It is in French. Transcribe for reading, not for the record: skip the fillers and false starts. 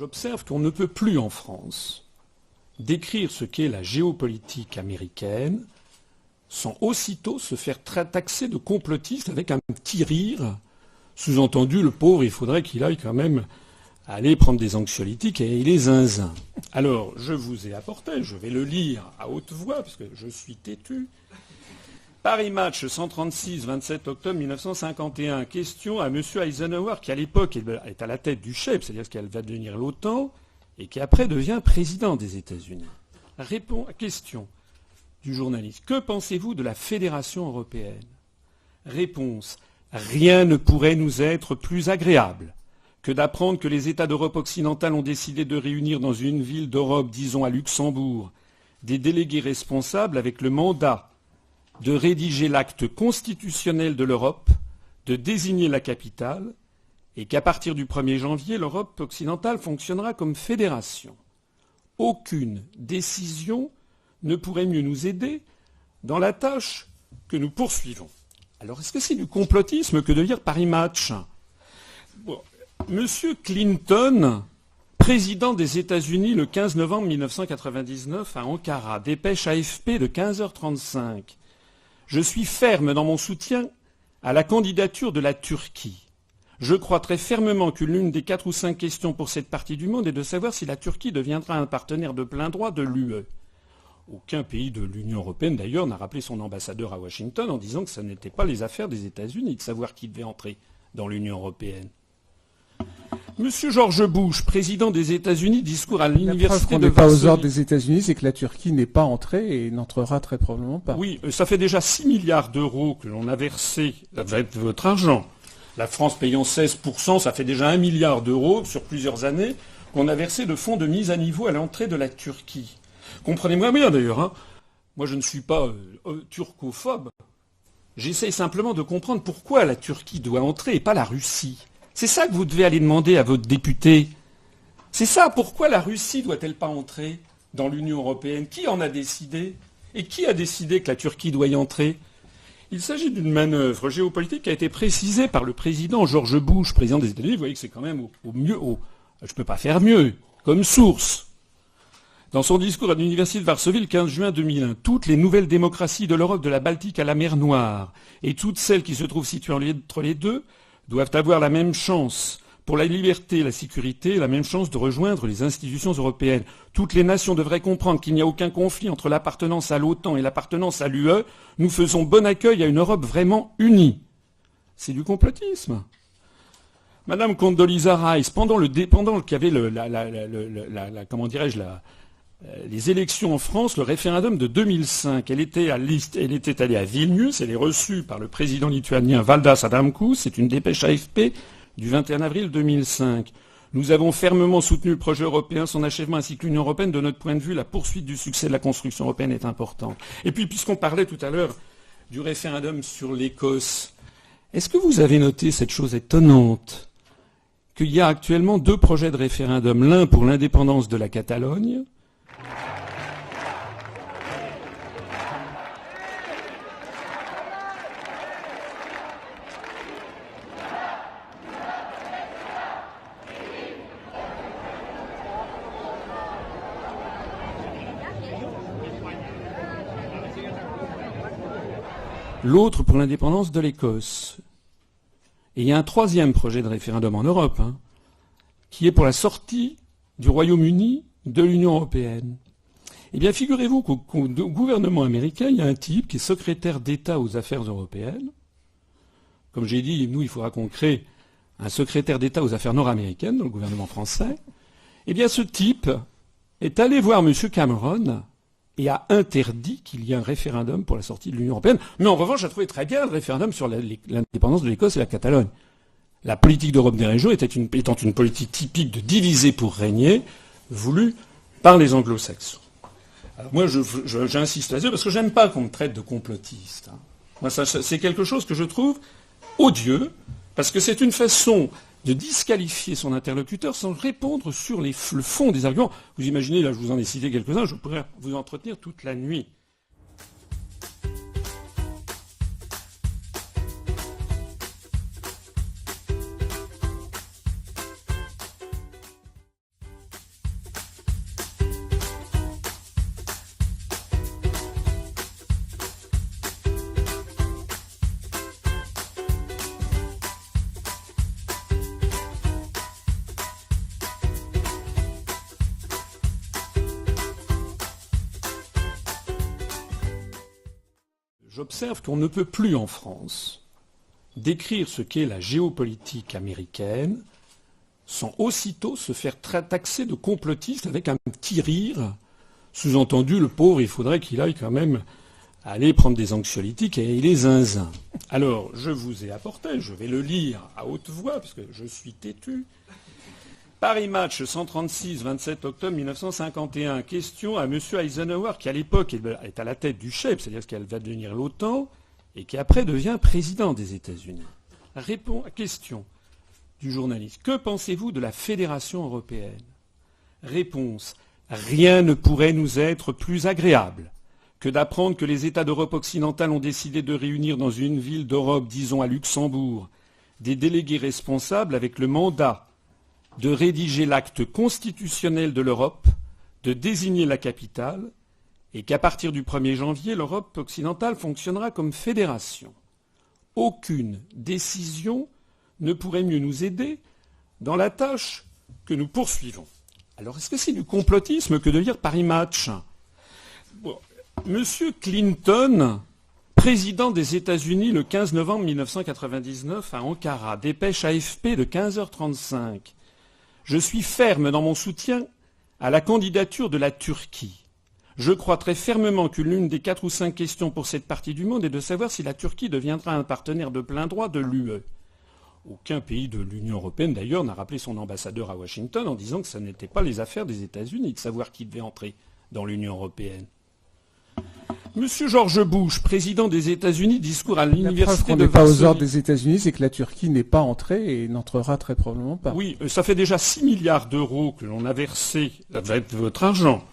j'observe qu'on ne peut plus en France décrire ce qu'est la géopolitique américaine sans aussitôt se faire taxer de complotiste avec un petit rire. Sous-entendu, le pauvre, il faudrait qu'il aille quand même aller prendre des anxiolytiques et il est zinzin. Alors, je vous ai apporté, je vais le lire à haute voix, parce que je suis têtu. Paris Match, 136, 27 octobre 1951. Question à M. Eisenhower, qui à l'époque est à la tête du CHEP, c'est-à-dire qu'elle va devenir l'OTAN, et qui après devient président des États-Unis. Question du journaliste. Que pensez-vous de la Fédération européenne? Réponse. Rien ne pourrait nous être plus agréable que d'apprendre que les États d'Europe occidentale ont décidé de réunir dans une ville d'Europe, disons à Luxembourg, des délégués responsables avec le mandat de rédiger l'acte constitutionnel de l'Europe, de désigner la capitale, et qu'à partir du 1er janvier, l'Europe occidentale fonctionnera comme fédération. Aucune décision ne pourrait mieux nous aider dans la tâche que nous poursuivons. Alors, est-ce que c'est du complotisme que de lire Paris Match? Monsieur Clinton, président des États-Unis le 15 novembre 1999 à Ankara, dépêche AFP de 15h35. Je suis ferme dans mon soutien à la candidature de la Turquie. Je crois très fermement que l'une des 4 ou 5 questions pour cette partie du monde est de savoir si la Turquie deviendra un partenaire de plein droit de l'UE. Aucun pays de l'Union européenne, d'ailleurs, n'a rappelé son ambassadeur à Washington en disant que ce n'était pas les affaires des États-Unis de savoir qui devait entrer dans l'Union européenne. Monsieur George Bush, président des États-Unis, discours à l'université de Varsovie. La preuve qu'on n'est pas aux ordres des États-Unis, c'est que la Turquie n'est pas entrée et n'entrera très probablement pas. Oui, ça fait déjà 6 milliards d'euros que l'on a versé avec votre argent. La France payant 16%, ça fait déjà 1 milliard d'euros sur plusieurs années qu'on a versé de fonds de mise à niveau à l'entrée de la Turquie. Comprenez-moi bien d'ailleurs, hein. Moi je ne suis pas turcophobe. J'essaye simplement de comprendre pourquoi la Turquie doit entrer et pas la Russie. C'est ça que vous devez aller demander à votre député. C'est ça, pourquoi la Russie doit-elle pas entrer dans l'Union européenne? Qui en a décidé? Et qui a décidé que la Turquie doit y entrer? Il s'agit d'une manœuvre géopolitique qui a été précisée par le président George Bush, président des États-Unis. Vous voyez que c'est quand même au mieux, je ne peux pas faire mieux, comme source. Dans son discours à l'université de Varsovie le 15 juin 2001, toutes les nouvelles démocraties de l'Europe de la Baltique à la mer Noire et toutes celles qui se trouvent situées entre les deux doivent avoir la même chance pour la liberté et la sécurité, la même chance de rejoindre les institutions européennes. Toutes les nations devraient comprendre qu'il n'y a aucun conflit entre l'appartenance à l'OTAN et l'appartenance à l'UE. Nous faisons bon accueil à une Europe vraiment unie. C'est du complotisme. Madame Condoleezza Rice, pendant qu'il y avait les élections en France, le référendum de 2005, elle était allée à Vilnius, elle est reçue par le président lituanien Valdas Adamkus, c'est une dépêche AFP du 21 avril 2005. Nous avons fermement soutenu le projet européen, son achèvement ainsi que l'Union européenne. De notre point de vue, la poursuite du succès de la construction européenne est importante. Et puis, puisqu'on parlait tout à l'heure du référendum sur l'Écosse, est-ce que vous avez noté cette chose étonnante qu'il y a actuellement 2 projets de référendum, l'un pour l'indépendance de la Catalogne, l'autre pour l'indépendance de l'Écosse. Et il y a un 3e projet de référendum en Europe, qui est pour la sortie du Royaume-Uni de l'Union européenne. Eh bien, figurez-vous qu'au gouvernement américain, il y a un type qui est secrétaire d'État aux affaires européennes. Comme j'ai dit, nous, il faudra qu'on crée un secrétaire d'État aux affaires nord-américaines dans le gouvernement français. Eh bien, ce type est allé voir M. Cameron et a interdit qu'il y ait un référendum pour la sortie de l'Union européenne. Mais en revanche, a trouvé très bien le référendum sur l'indépendance de l'Écosse et la Catalogne. La politique d'Europe des régions étant une politique typique de diviser pour régner, voulue par les anglo-saxons. Alors moi, j'insiste là-dessus parce que j'aime pas qu'on me traite de complotiste. Moi, c'est quelque chose que je trouve odieux, parce que c'est une façon de disqualifier son interlocuteur sans répondre sur le fond des arguments. Vous imaginez, là je vous en ai cité quelques-uns, je pourrais vous entretenir toute la nuit. J'observe qu'on ne peut plus en France décrire ce qu'est la géopolitique américaine sans aussitôt se faire taxer de complotiste avec un petit rire. Sous-entendu, le pauvre, il faudrait qu'il aille quand même aller prendre des anxiolytiques et il est zinzin. Alors, je vous ai apporté, je vais le lire à haute voix, parce que je suis têtu. Paris Match, 136, 27 octobre 1951. Question à M. Eisenhower, qui à l'époque est à la tête du CHEP, c'est-à-dire qu'elle va devenir l'OTAN, et qui après devient président des États-Unis. Répond à question du journaliste. Que pensez-vous de la Fédération européenne? Réponse. Rien ne pourrait nous être plus agréable que d'apprendre que les États d'Europe occidentale ont décidé de réunir dans une ville d'Europe, disons à Luxembourg, des délégués responsables avec le mandat de rédiger l'acte constitutionnel de l'Europe, de désigner la capitale, et qu'à partir du 1er janvier, l'Europe occidentale fonctionnera comme fédération. Aucune décision ne pourrait mieux nous aider dans la tâche que nous poursuivons. Alors, est-ce que c'est du complotisme que de lire Paris Match? Bon, Monsieur Clinton, président des États-Unis le 15 novembre 1999 à Ankara, dépêche AFP de 15h35. Je suis ferme dans mon soutien à la candidature de la Turquie. Je crois très fermement que l'une des 4 ou 5 questions pour cette partie du monde est de savoir si la Turquie deviendra un partenaire de plein droit de l'UE. Aucun pays de l'Union européenne, d'ailleurs, n'a rappelé son ambassadeur à Washington en disant que ce n'était pas les affaires des États-Unis de savoir qui devait entrer dans l'Union européenne. Monsieur George Bush, président des États-Unis, discours à l'université de Varsovie. La preuve qu'on n'est pas aux ordres des États-Unis, c'est que la Turquie n'est pas entrée et n'entrera très probablement pas. Oui, ça fait déjà 6 milliards d'euros que l'on a versé avec votre argent